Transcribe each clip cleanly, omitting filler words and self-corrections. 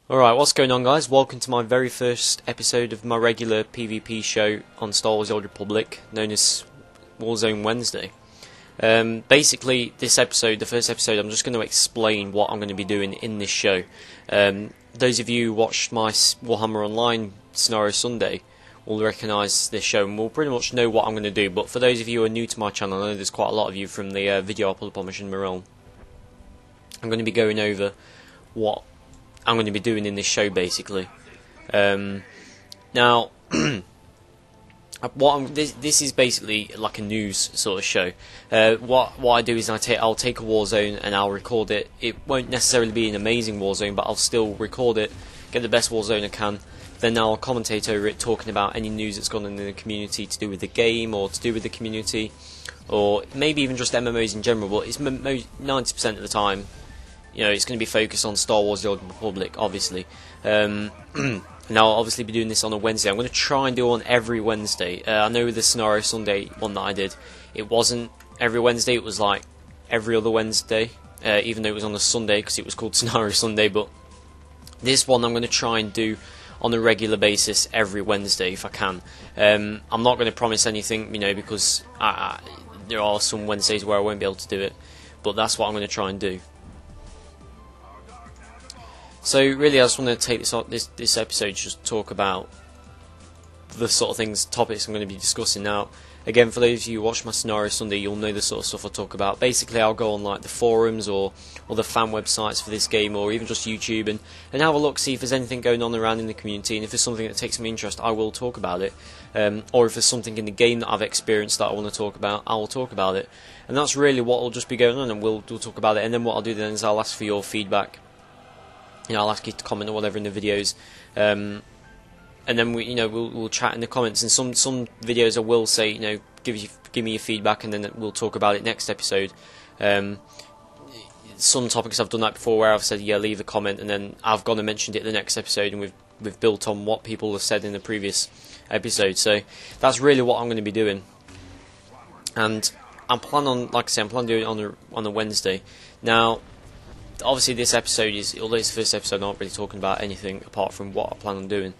Alright, what's going on, guys? Welcome to my very first episode of my regular PvP show on Star Wars: The Old Republic, known as Warzone Wednesday. Basically, this episode, the first episode, I'm just going to explain what I'm going to be doing in this show. Those of you who watched my Warhammer Online Scenario Sunday will recognise this show and will pretty much know what I'm going to do. But for those of you who are new to my channel, I know there's quite a lot of you from the video I put up on Mission Morale. I'm going to be going over what I'm going to be doing in this show, basically. Now, this is basically like a news sort of show. What I do is I'll take a Warzone and I'll record it. It won't necessarily be an amazing Warzone, but I'll still record it, get the best Warzone I can. Then I'll commentate over it, talking about any news that's gone on in the community to do with the game or to do with the community, or maybe even just MMOs in general. But it's 90% of the time, you know, it's going to be focused on Star Wars: The Old Republic, obviously. Now, I'll obviously be doing this on a Wednesday. I'm going to try and do one every Wednesday. I know with the Scenario Sunday one that I did, it wasn't every Wednesday, it was like every other Wednesday, even though it was on a Sunday because it was called Scenario Sunday. But this one I'm going to try and do on a regular basis every Wednesday if I can. I'm not going to promise anything, you know, because there are some Wednesdays where I won't be able to do it, but that's what I'm going to try and do. So really, I just want to take this episode to just talk about the sort of topics I'm going to be discussing now. Again, for those of you who watch my Scenario Sunday, you'll know the sort of stuff I talk about. Basically, I'll go on like the forums or the fan websites for this game, or even just YouTube, and have a look, see if there's anything going on around in the community, and if there's something that takes me interest, I will talk about it. Or if there's something in the game that I've experienced that I want to talk about, I will talk about it. And that's really what will just be going on, and we'll talk about it. And then what I'll do then is I'll ask for your feedback. You know, I'll ask you to comment or whatever in the videos, and then we'll chat in the comments. And some videos I will say, you know, give me your feedback, and then we'll talk about it next episode. Some topics I've done that before, where I've said, yeah, leave a comment, and then I've gone and mentioned it in the next episode, and we've built on what people have said in the previous episode. So that's really what I'm going to be doing, and I'm planning on, like I say, I'm planning to do it on a Wednesday. Now, obviously, this episode although it's the first episode, I'm not really talking about anything apart from what I plan on doing.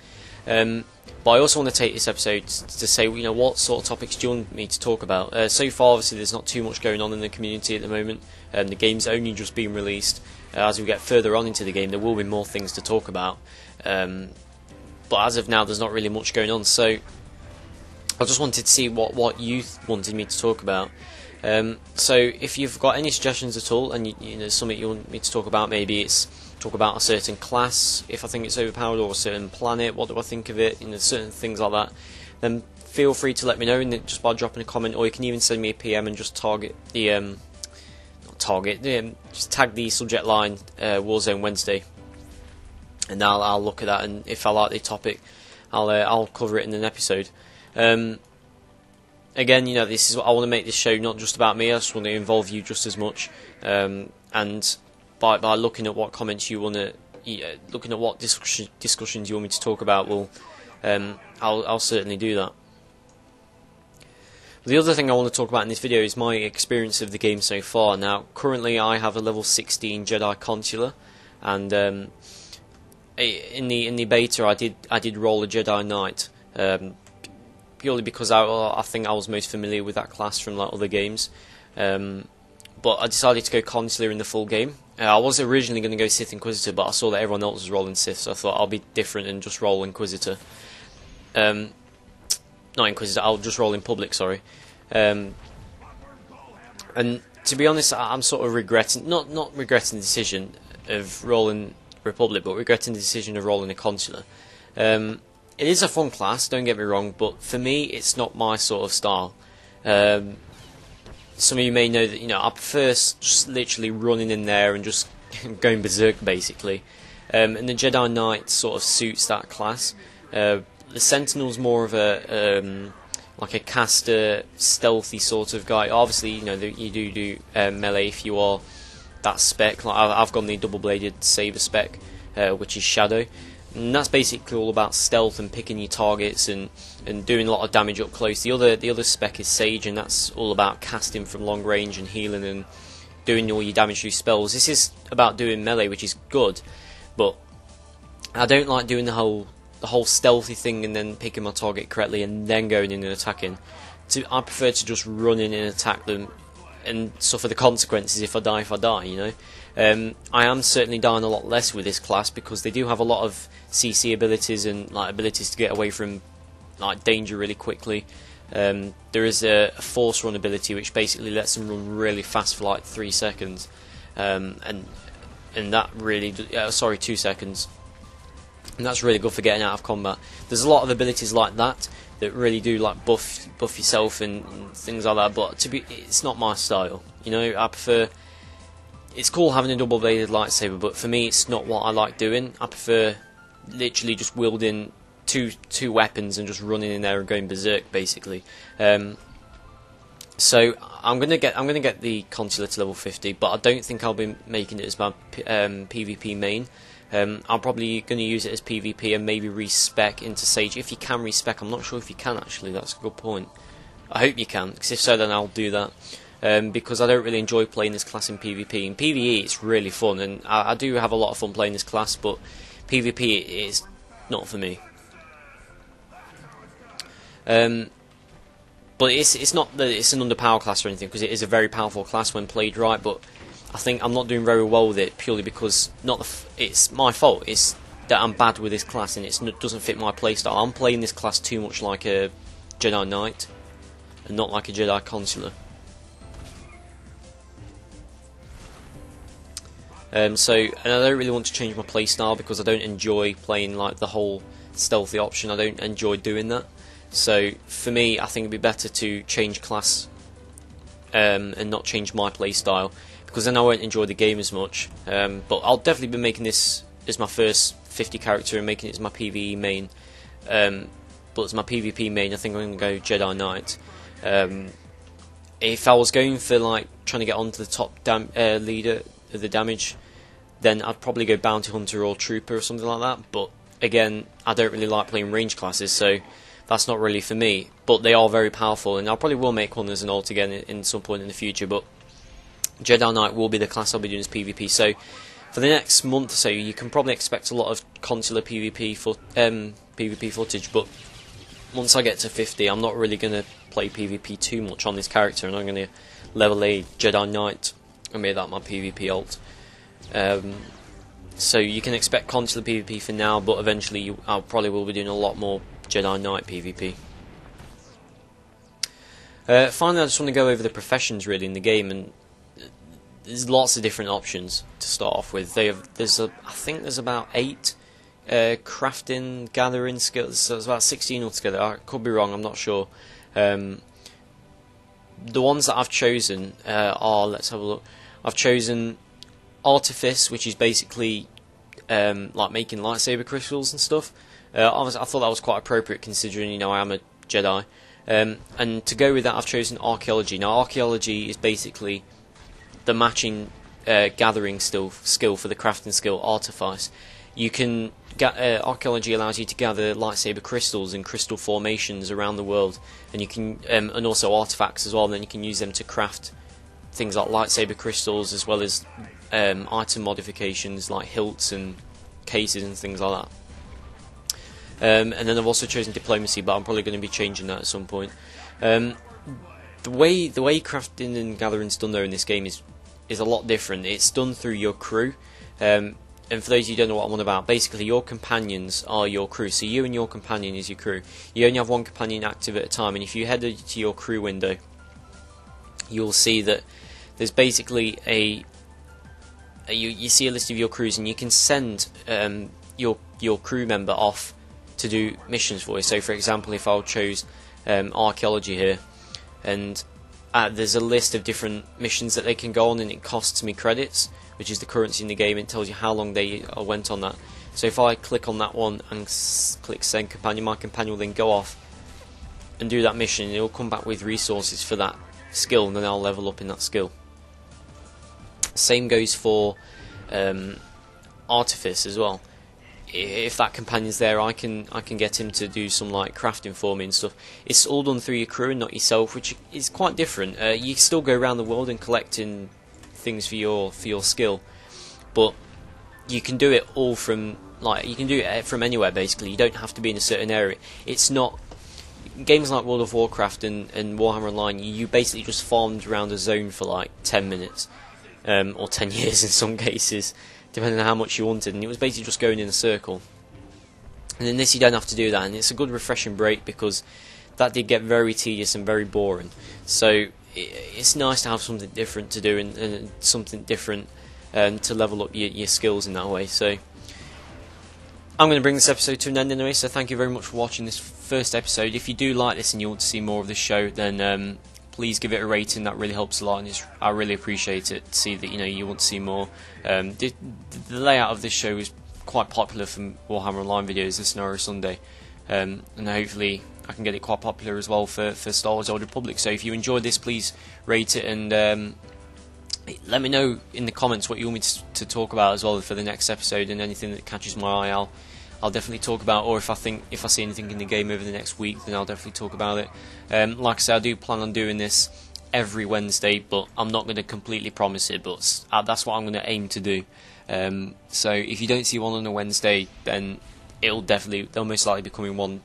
But I also want to take this episode to say, you know, what sort of topics do you want me to talk about? So far, obviously, there's not too much going on in the community at the moment. The game's only just been released. As we get further on into the game, there will be more things to talk about. But as of now, there's not really much going on. So I just wanted to see what you wanted me to talk about. So if you've got any suggestions at all, and you know, something you want me to talk about, maybe it's talk about a certain class, if I think it's overpowered, or a certain planet, what do I think of it, you know, certain things like that, then feel free to let me know, and just by dropping a comment, or you can even send me a PM and just target the just tag the subject line Warzone Wednesday, and I'll look at that, and if I like the topic, I'll cover it in an episode. Again, you know, this is what I want to make this show not just about me. I just want to involve you just as much. And by looking at what comments you want to, looking at what discussions you want me to talk about, I'll certainly do that. The other thing I want to talk about in this video is my experience of the game so far. Now, currently I have a level 16 Jedi Consular, and in the beta I did roll a Jedi Knight. Purely because I think I was most familiar with that class from like other games, but I decided to go Consular in the full game. I was originally going to go Sith Inquisitor, but I saw that everyone else was rolling Sith, so I thought I'll be different and just roll Inquisitor. Not Inquisitor, I'll just roll in public, sorry. And to be honest, I'm sort of regretting, not regretting the decision of rolling Republic, but regretting the decision of rolling a Consular. It is a fun class, don't get me wrong, but for me, it's not my sort of style. Some of you may know that, you know, I prefer just literally running in there and just going berserk, basically. And the Jedi Knight sort of suits that class. The Sentinel's more of a like a caster, stealthy sort of guy. Obviously, you know, you do melee if you are that spec. Like I've gone the double-bladed saber spec, which is Shadow. And that's basically all about stealth and picking your targets and doing a lot of damage up close. The other spec is Sage, and that's all about casting from long range and healing and doing all your damage through spells. This is about doing melee, which is good, but I don't like doing the whole stealthy thing and then picking my target correctly and then going in and attacking. I prefer to just run in and attack them and suffer the consequences if I die, you know. I am certainly dying a lot less with this class because they do have a lot of CC abilities and like abilities to get away from like danger really quickly. There is a force run ability which basically lets them run really fast for like 3 seconds, and that really 2 seconds, and that's really good for getting out of combat. There's a lot of abilities like that really do like buff yourself and things like that, but it's not my style, you know. I prefer, it's cool having a double bladed lightsaber, but for me it's not what I like doing. I prefer literally just wielding two weapons and just running in there and going berserk basically. So I'm gonna get the consular to level 50, but I don't think I'll be making it as my PvP main. I'm probably going to use it as PvP and maybe respec into Sage. If you can respec, I'm not sure if you can actually, that's a good point. I hope you can, because if so then I'll do that. Because I don't really enjoy playing this class in PvP. In PvE it's really fun, and I do have a lot of fun playing this class, but PvP is not for me. But it's not that it's an underpowered class or anything, because it is a very powerful class when played right, but I think I'm not doing very well with it purely because it's my fault. It's that I'm bad with this class and it doesn't fit my playstyle. I'm playing this class too much like a Jedi Knight and not like a Jedi Consular. So, and I don't really want to change my playstyle because I don't enjoy playing like the whole stealthy option. I don't enjoy doing that. So for me, I think it'd be better to change class and not change my playstyle, because then I won't enjoy the game as much. But I'll definitely be making this as my first 50 character and making it as my PvE main. But as my PvP main, I think I'm going to go Jedi Knight. If I was going for like trying to get onto the top leader of the damage, then I'd probably go Bounty Hunter or Trooper or something like that. But again, I don't really like playing range classes, so that's not really for me. But they are very powerful, and I probably will make one as an alt again in some point in the future. But Jedi Knight will be the class I'll be doing as PvP. So for the next month or so, you can probably expect a lot of consular PvP footage. But once I get to 50, I'm not really going to play PvP too much on this character, and I'm going to level a Jedi Knight and make that my PvP alt. So you can expect consular PvP for now, but eventually I probably will be doing a lot more Jedi Knight PvP. Finally, I just want to go over the professions really in the game, and there's lots of different options to start off with. I think there's about 8 crafting, gathering skills, so it's about 16 altogether. I could be wrong, I'm not sure. The ones that I've chosen are, let's have a look. I've chosen Artifice, which is basically like making lightsaber crystals and stuff. I thought that was quite appropriate considering, you know, I am a Jedi. And to go with that, I've chosen Archaeology. Now, Archaeology is basically the matching gathering skill for the crafting skill Artifice. You can Archaeology allows you to gather lightsaber crystals and crystal formations around the world, and you can and also artifacts as well. And then you can use them to craft things like lightsaber crystals, as well as item modifications like hilts and cases and things like that. And then I've also chosen Diplomacy, but I'm probably going to be changing that at some point. The way crafting and gathering is done though in this game is a lot different. It's done through your crew, and for those of you who don't know what I'm on about, basically your companions are your crew. So you and your companion is your crew. You only have one companion active at a time, and if you head to your crew window, you'll see that there's basically you see a list of your crews, and you can send your crew member off to do missions for you. So for example, if I chose Archaeology here, and there's a list of different missions that they can go on, and it costs me credits, which is the currency in the game. It tells you how long they went on that. So if I click on that one and click send companion, my companion will then go off and do that mission, and it will come back with resources for that skill, and then I'll level up in that skill. Same goes for Artifice as well. If that companion's there, I can get him to do some like crafting for me and stuff. It's all done through your crew and not yourself, which is quite different. You still go around the world and collecting things for your skill, but you can do it all from like you can do it from anywhere basically. You don't have to be in a certain area. It's not games like World of Warcraft and Warhammer Online. You basically just farmed around a zone for like 10 minutes or 10 years in some cases, depending on how much you wanted, and it was basically just going in a circle. And in this you don't have to do that, and it's a good refreshing break because that did get very tedious and very boring. So it's nice to have something different to do and something different to level up your skills in that way. So I'm going to bring this episode to an end anyway, so thank you very much for watching this first episode. If you do like this and you want to see more of this show, then please give it a rating. That really helps a lot, and I really appreciate it to see that you want to see more. The layout of this show is quite popular for Warhammer Online videos, the Scenario Sunday, and hopefully I can get it quite popular as well for Star Wars Old Republic. So if you enjoyed this, please rate it, and let me know in the comments what you want me to talk about as well for the next episode, and anything that catches my eye I'll definitely talk about, or if I see anything in the game over the next week, then I'll definitely talk about it. Like I said, I do plan on doing this every Wednesday, but I'm not going to completely promise it, but that's what I'm going to aim to do. So if you don't see one on a Wednesday, then they'll most likely be coming one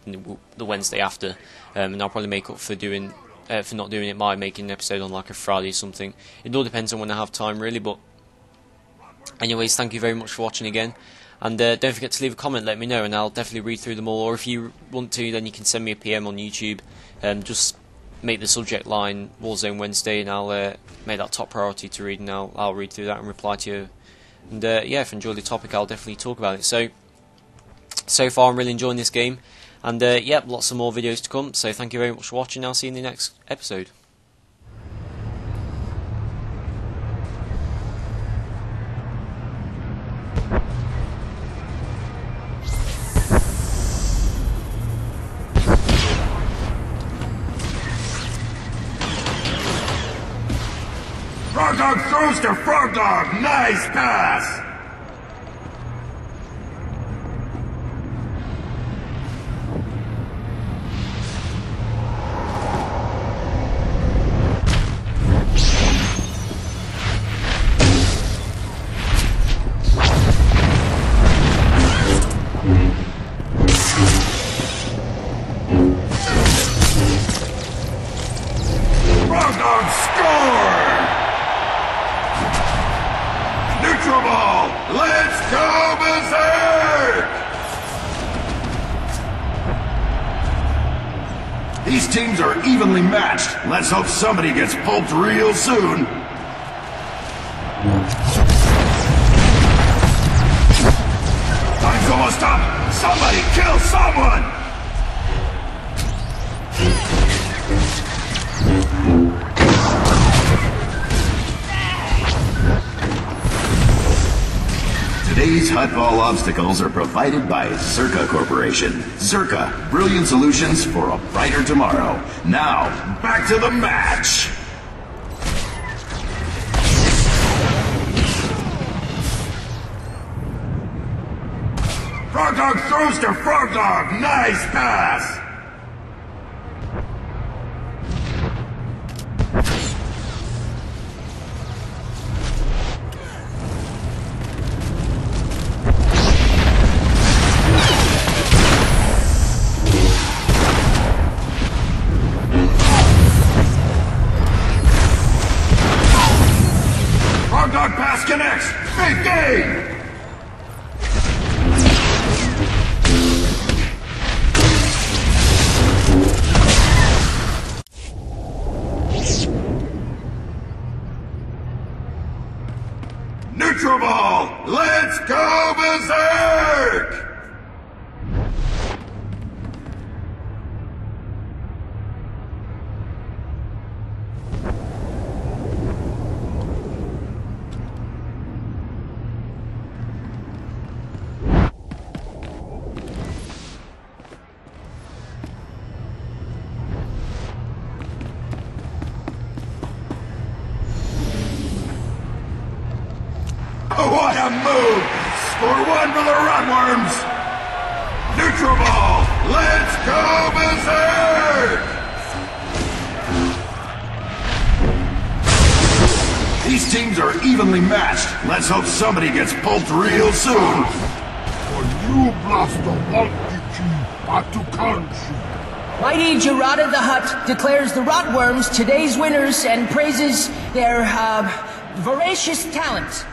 the Wednesday after, and I'll probably make up for not doing it by making an episode on like a Friday or something. It all depends on when I have time really, but anyways, thank you very much for watching again, and don't forget to leave a comment, let me know, and I'll definitely read through them all, or if you want to, then you can send me a PM on YouTube, just make the subject line Warzone Wednesday, and I'll make that top priority to read, and I'll read through that and reply to you, and yeah, if you enjoy the topic, I'll definitely talk about it. So far I'm really enjoying this game, and yeah, lots of more videos to come, so thank you very much for watching. I'll see you in the next episode. Frog Dog throws to Frog Dog! Nice pass! Frog Dog score! Neutral ball! Let's go berserk! These teams are evenly matched. Let's hope somebody gets pulped real soon. Time's almost up! Somebody kill someone! Today's Hutball obstacles are provided by Zerka Corporation. Zerka, brilliant solutions for a brighter tomorrow. Now, back to the match! Frog Dog throws to Frog Dog! Nice pass! Dog pass connects! Big game! Neutral ball! Let's go berserk! What a move! Score one for the Runworms! Neutral ball! Let's go berserk! These teams are evenly matched. Let's hope somebody gets pulped real soon. Mighty Gerada the Hutt declares the Rotworms today's winners and praises their, voracious talent.